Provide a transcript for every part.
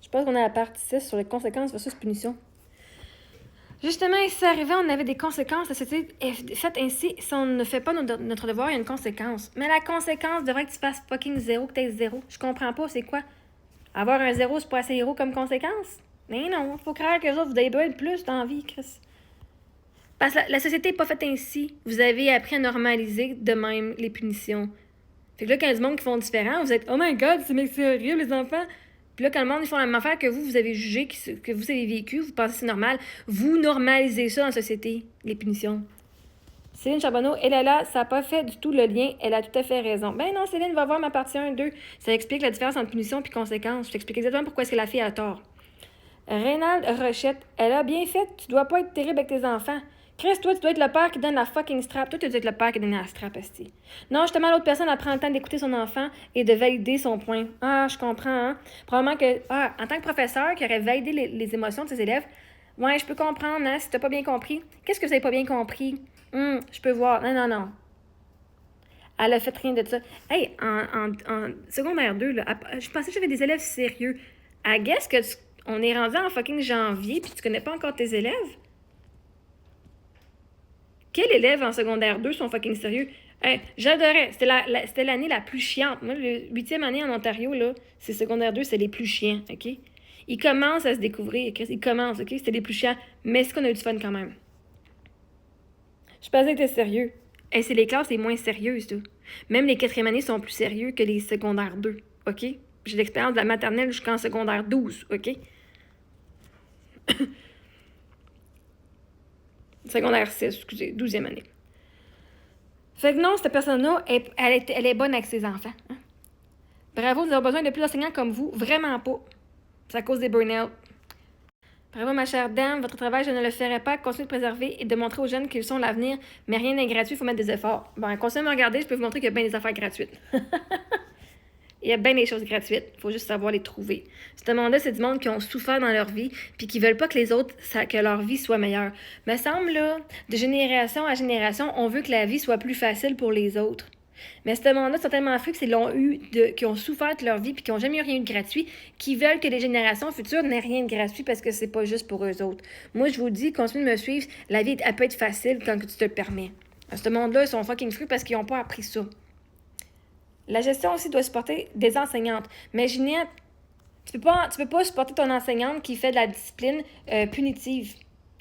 Je pense qu'on est à la partie 6 sur les conséquences versus punition. Justement, ici arrivé, on avait des conséquences. La société est faite ainsi. Si on ne fait pas notre devoir, il y a une conséquence. Mais la conséquence devrait que tu fasses fucking 0, que tu aies 0. Je comprends pas, c'est quoi? Avoir un 0, c'est pas assez héros comme conséquence? Mais non, faut croire que les autres, vous avez besoin de plus dans la vie, Chris. Parce que la société n'est pas faite ainsi. Vous avez appris à normaliser de même les punitions. Fait que là, quand il y a du monde qui font différent, vous êtes « Oh my God, c'est horrible, les enfants! » Puis là, quand le monde, ils font la même affaire que vous avez jugé, que vous avez vécu, vous pensez que c'est normal, vous normalisez ça dans la société, les punitions. Céline Charbonneau, elle est là, ça n'a pas fait du tout le lien, elle a tout à fait raison. Ben non, Céline, va voir ma partie 1, 2. Ça explique la différence entre punition et conséquence. Je t'explique exactement pourquoi est-ce que la fille a tort. Reynald Rochette, elle a bien fait, tu dois pas être terrible avec tes enfants. Chris, toi, tu dois être le père qui donne la fucking strap. Toi, tu dois être le père qui donne la strap, esti. Non, justement, l'autre personne, elle prend le temps d'écouter son enfant et de valider son point. Ah, je comprends, hein. Probablement que, en tant que professeur qui aurait validé les émotions de ses élèves, ouais, je peux comprendre, hein, si t'as pas bien compris. Qu'est-ce que vous avez pas bien compris? Je peux voir. Non, non, non. Elle a fait rien de ça. Hey, en secondaire 2, là, je pensais que j'avais des élèves sérieux. I guess que on est rendu en fucking janvier puis tu connais pas encore tes élèves? Quel élève en secondaire 2 sont fucking sérieux? Hey, j'adorais. C'était l'année la plus chiante. Moi, le 8e année en Ontario, là, c'est secondaire 2, c'est les plus chiants, OK? Ils commencent à se découvrir. Ils commencent, OK? C'était les plus chiants. Mais est-ce qu'on a eu du fun quand même? Je pensais que t'étais sérieux. Hey, c'est les classes les moins sérieuses, là. Même les 4e années sont plus sérieux que les secondaires 2, OK? J'ai l'expérience de la maternelle jusqu'en secondaire 12, OK? Secondaire 6, excusez, 12e année. Fait que non, cette personne-là, elle est bonne avec ses enfants. Hein? Bravo, nous avons besoin de plus d'enseignants comme vous. Vraiment pas. C'est à cause des burn-out. Bravo, ma chère dame. Votre travail, je ne le ferai pas. Continuez de préserver et de montrer aux jeunes qu'ils sont l'avenir. Mais rien n'est gratuit, il faut mettre des efforts. Bon, continuez à me regarder, je peux vous montrer qu'il y a bien des affaires gratuites. Il y a bien des choses gratuites. Il faut juste savoir les trouver. Ce monde-là, c'est du monde qui ont souffert dans leur vie puis qui veulent pas que les autres, que leur vie soit meilleure. Me semble, là, de génération à génération, on veut que la vie soit plus facile pour les autres. Mais ce monde-là sont tellement fous qui ont souffert de leur vie puis qui n'ont jamais eu rien eu de gratuit, qui veulent que les générations futures n'aient rien de gratuit parce que c'est pas juste pour eux autres. Moi, je vous dis, continuez de me suivre. La vie, elle peut être facile quand tu te le permets. Ce monde-là, ils sont fucking fous parce qu'ils n'ont pas appris ça. La gestion aussi doit supporter des enseignantes. Mais Ginette, tu peux pas supporter ton enseignante qui fait de la discipline punitive.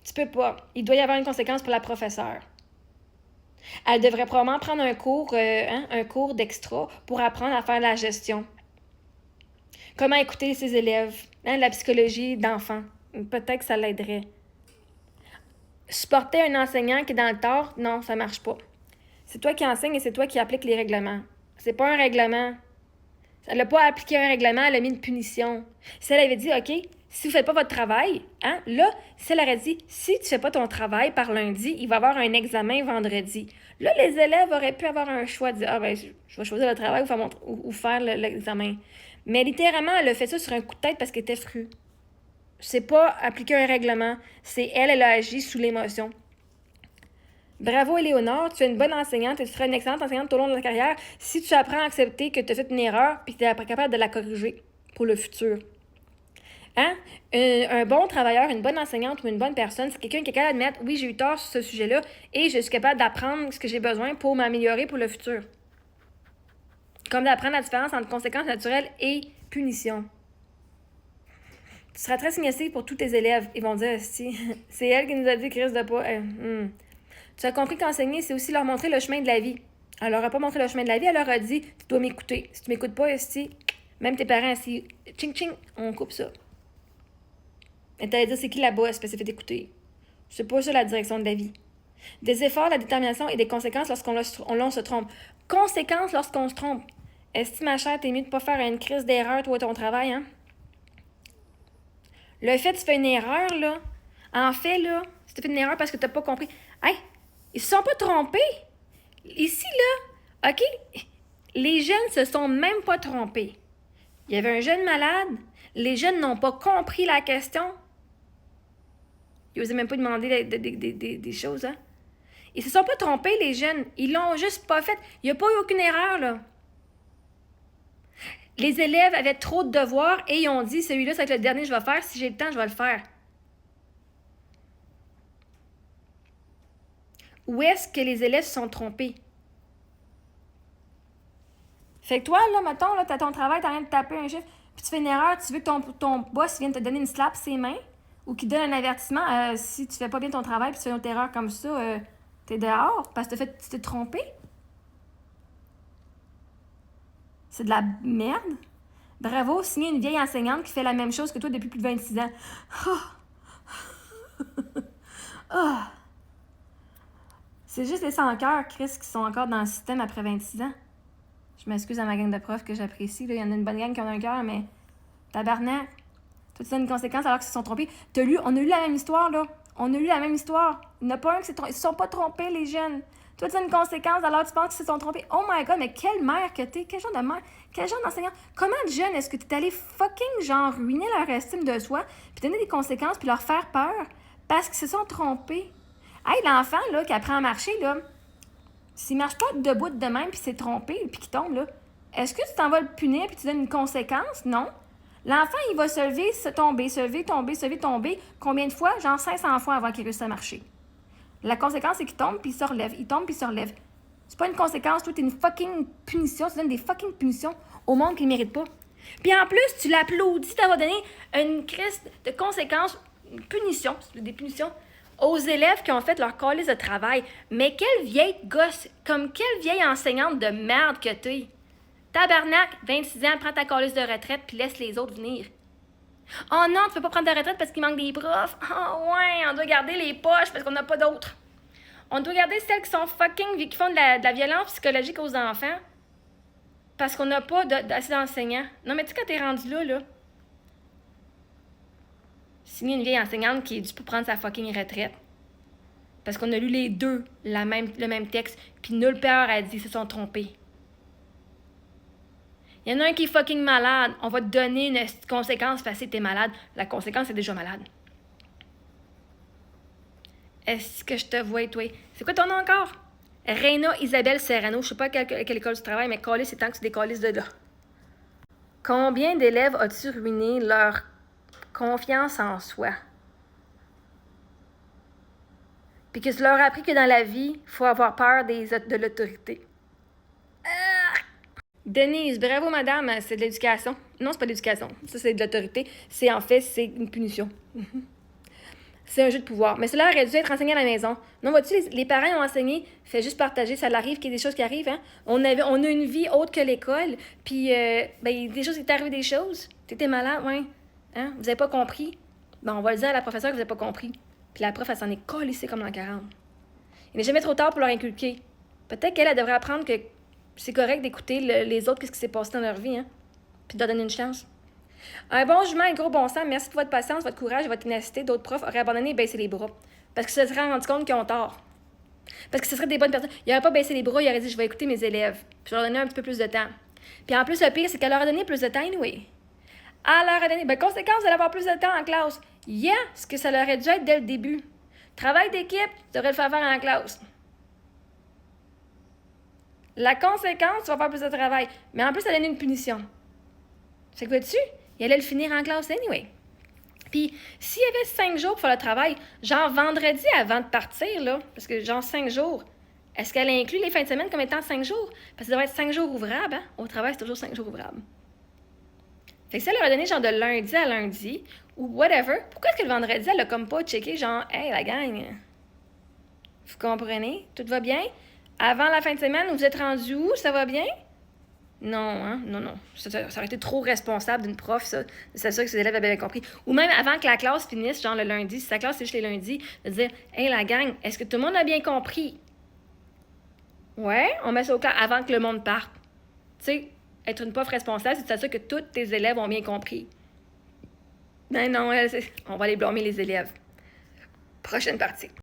Tu peux pas. Il doit y avoir une conséquence pour la professeure. Elle devrait probablement prendre un cours d'extra pour apprendre à faire la gestion. Comment écouter ses élèves, la psychologie d'enfant. Peut-être que ça l'aiderait. Supporter un enseignant qui est dans le tort, non, ça marche pas. C'est toi qui enseignes et c'est toi qui appliques les règlements. C'est pas un règlement. Elle n'a pas appliqué un règlement, elle a mis une punition. Si elle avait dit, OK, si vous ne faites pas votre travail, hein, là, si elle aurait dit, si tu ne fais pas ton travail par lundi, il va y avoir un examen vendredi. Là, les élèves auraient pu avoir un choix de dire, ah ben, je vais choisir le travail ou faire l'examen. Mais littéralement, elle a fait ça sur un coup de tête parce qu'elle était frue. C'est pas appliquer un règlement, c'est elle a agi sous l'émotion. Bravo, Éléonore, tu es une bonne enseignante et tu seras une excellente enseignante tout au long de ta carrière si tu apprends à accepter que tu as fait une erreur et que tu es capable de la corriger pour le futur. Hein? Un bon travailleur, une bonne enseignante ou une bonne personne, c'est quelqu'un qui est capable d'admettre, oui, j'ai eu tort sur ce sujet-là et je suis capable d'apprendre ce que j'ai besoin pour m'améliorer pour le futur. Comme d'apprendre la différence entre conséquences naturelles et punition. Tu seras très significatif pour tous tes élèves. Ils vont dire, si, c'est elle qui nous a dit, Chris, de pas. Tu as compris qu'enseigner, c'est aussi leur montrer le chemin de la vie. Elle leur a pas montré le chemin de la vie, elle leur a dit, tu dois m'écouter. Si tu m'écoutes pas, si, même tes parents, si, ching ching, on coupe ça. Elle t'allait dire, c'est qui la bosse, parce que ça fait d'écouter. C'est pas ça la direction de la vie. Des efforts, la détermination et des conséquences lorsqu'on se trompe. Conséquences lorsqu'on se trompe. Est-ce que, ma chère, t'es mieux de pas faire une crise d'erreur, toi, ton travail, hein? Le fait que tu fais une erreur, là, en fait, là, si tu fais une erreur parce que t'as pas compris, hey, ils se sont pas trompés. Ici, là, OK, les jeunes se sont même pas trompés. Il y avait un jeune malade, les jeunes n'ont pas compris la question. Ils n'osaient même pas demander des choses, hein. Ils se sont pas trompés, les jeunes. Ils l'ont juste pas fait. Il n'y a pas eu aucune erreur, là. Les élèves avaient trop de devoirs et ils ont dit, celui-là, ça va être le dernier que je vais faire. Si j'ai le temps, je vais le faire. Où est-ce que les élèves se sont trompés? Fait que toi, là, mettons, là, t'as ton travail, t'as rien de taper un chiffre, puis tu fais une erreur, tu veux que ton boss vienne te donner une slap ses mains, ou qu'il donne un avertissement, si tu fais pas bien ton travail, puis tu fais une autre erreur comme ça, t'es dehors, parce que tu t'es trompé. C'est de la merde. Bravo, signer une vieille enseignante qui fait la même chose que toi depuis plus de 26 ans. Oh. Oh. C'est juste les sans-cœur, Chris, qui sont encore dans le système après 26 ans. Je m'excuse à ma gang de profs que j'apprécie. Il y en a une bonne gang qui ont un cœur, mais tabarnak. Tout ça a une conséquence alors qu'ils se sont trompés. On a lu la même histoire, là. On a lu la même histoire. Il n'y en a pas un qui s'est trompé. Ils se sont pas trompés, les jeunes. Toi, tu as une conséquence alors tu penses qu'ils se sont trompés. Oh my god, mais quelle mère que t'es. Quel genre de mère. Quel genre d'enseignant. Comment de jeunes est-ce que tu es allé fucking, genre, ruiner leur estime de soi, puis donner des conséquences, puis leur faire peur parce qu'ils se sont trompés? Hey, l'enfant, là, qui apprend à marcher, là, s'il marche pas debout de même, puis s'est trompé, puis qu'il tombe, là, est-ce que tu t'en vas le punir, puis tu donnes une conséquence? Non. L'enfant, il va se lever, se tomber, se lever, tomber, se lever, tomber. Combien de fois? Genre 500 fois avant qu'il réussisse à marcher. La conséquence, c'est qu'il tombe, puis il se relève. Il tombe, puis il se relève. C'est pas une conséquence, toi, t'es une fucking punition. Tu donnes des fucking punitions au monde qui ne mérite pas. Puis en plus, tu l'applaudis d'avoir donné une crise de conséquences, une punition, des punitions, aux élèves qui ont fait leur calice de travail. Mais quelle vieille gosse, comme quelle vieille enseignante de merde que t'es. Tabarnak, 26 ans, prends ta calice de retraite puis laisse les autres venir. Oh non, tu peux pas prendre ta retraite parce qu'il manque des profs. Oh ouais, on doit garder les poches parce qu'on n'a pas d'autres. On doit garder celles qui sont fucking, qui font de la violence psychologique aux enfants parce qu'on n'a pas assez d'enseignants. Non, mais tu sais, quand t'es rendu là, signer une vieille enseignante qui est due pour prendre sa fucking retraite. Parce qu'on a lu les deux le même texte, puis nulle part a dit qu'ils se sont trompés. Il y en a un qui est fucking malade. On va te donner une conséquence parce que t'es malade. La conséquence est déjà malade. Est-ce que je te vois, toi? C'est quoi ton nom encore? Reina Isabelle Serrano. Je sais pas à quelle école tu travailles, mais calisse, c'est tant que tu décalisses de là. Combien d'élèves as-tu ruiné leur confiance en soi? Puis que tu leur as appris que dans la vie, il faut avoir peur de l'autorité. Denise, bravo madame, c'est de l'éducation. Non, c'est pas de l'éducation. Ça, c'est de l'autorité. C'est une punition. C'est un jeu de pouvoir. Mais cela aurait dû être enseigné à la maison. Non, vois-tu, les parents ont enseigné, fait juste partager, ça l'arrive qu'il y ait des choses qui arrivent, hein. On a une vie autre que l'école, puis des choses, il t'est arrivé des choses. T'étais malade, ouais. Hein? Vous avez pas compris? Bon, on va le dire à la professeure que vous avez pas compris. Puis la prof, elle s'en est collissée comme l'an 40. Il n'est jamais trop tard pour leur inculquer. Peut-être qu'elle devrait apprendre que c'est correct d'écouter les autres, qu'est-ce qui s'est passé dans leur vie, hein? Puis de leur donner une chance. Un bon jugement et gros bon sens, merci pour votre patience, votre courage et votre ténacité. D'autres profs auraient abandonné et baissé les bras. Parce qu'ils se seraient rendus compte qu'ils ont tort. Parce que ce seraient des bonnes personnes. Ils n'auraient pas baissé les bras, ils auraient dit je vais écouter mes élèves. Puis je leur donner un petit peu plus de temps. Puis en plus, le pire, c'est qu'elle leur a donné plus de temps, anyway. Elle leur a donné. Ben, conséquence, vous allez avoir plus de temps en classe. Yeah, ce que ça leur aurait dû être dès le début. Travail d'équipe, tu devrais le faire en classe. La conséquence, tu vas faire plus de travail. Mais en plus, ça donne une punition. C'est que vois-tu? Il allait le finir en classe anyway. Puis, s'il y avait 5 jours pour faire le travail, genre vendredi avant de partir, là, parce que genre 5 jours, est-ce qu'elle inclut les fins de semaine comme étant 5 jours? Parce que ça devrait être 5 jours ouvrables, hein? Au travail, c'est toujours 5 jours ouvrables. Fait que si elle leur a donné genre de lundi à lundi, ou whatever, pourquoi est-ce que le vendredi, elle a comme pas checké genre, hey, la gang, vous comprenez? Tout va bien? Avant la fin de semaine, vous êtes rendu où? Ça va bien? Non, hein? Non. Ça aurait été trop responsable d'une prof, ça. C'est sûr que ses élèves avaient bien compris. Ou même avant que la classe finisse, genre le lundi, si sa classe c'est juste les lundis, de dire hey, la gang, est-ce que tout le monde a bien compris? Ouais, on met ça au clair avant que le monde parte. Tu sais, être une prof responsable, c'est de s'assurer que tous tes élèves ont bien compris. Ben non, on va aller blâmer les élèves. Prochaine partie.